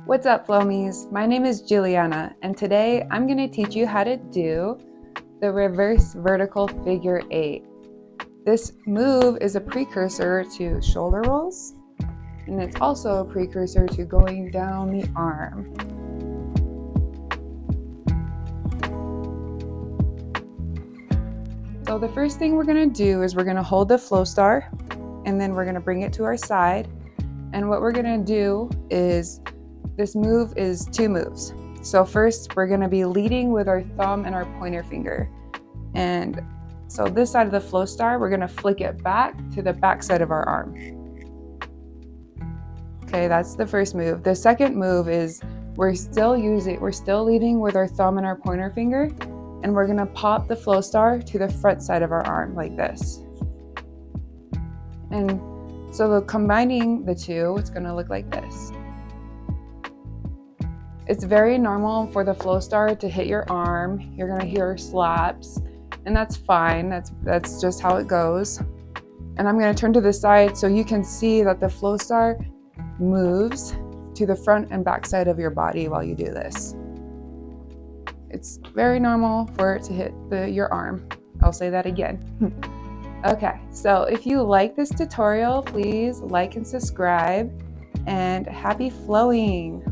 What's up, Flomies? My name is Julianna, and today I'm going to teach you how to do the reverse vertical figure 8. This move is a precursor to shoulder rolls, and it's also a precursor to going down the arm. So the first thing we're going to do is we're going to hold the Flowstar, and then we're going to bring it to our side. And what we're going to do is, this move is two moves. So first, we're going to be leading with our thumb and our pointer finger. And so this side of the Flowstar, we're going to flick it back to the back side of our arm. Okay, that's the first move. The second move is we're still leading with our thumb and our pointer finger, and we're going to pop the Flowstar to the front side of our arm like this. And so combining the two, it's going to look like this. It's very normal for the Flowstar to hit your arm. You're gonna hear slaps, and that's fine. That's just how it goes. And I'm gonna turn to the side so you can see that the Flowstar moves to the front and back side of your body while you do this. It's very normal for it to hit your arm. I'll say that again. Okay, so if you like this tutorial, please like and subscribe, and happy flowing.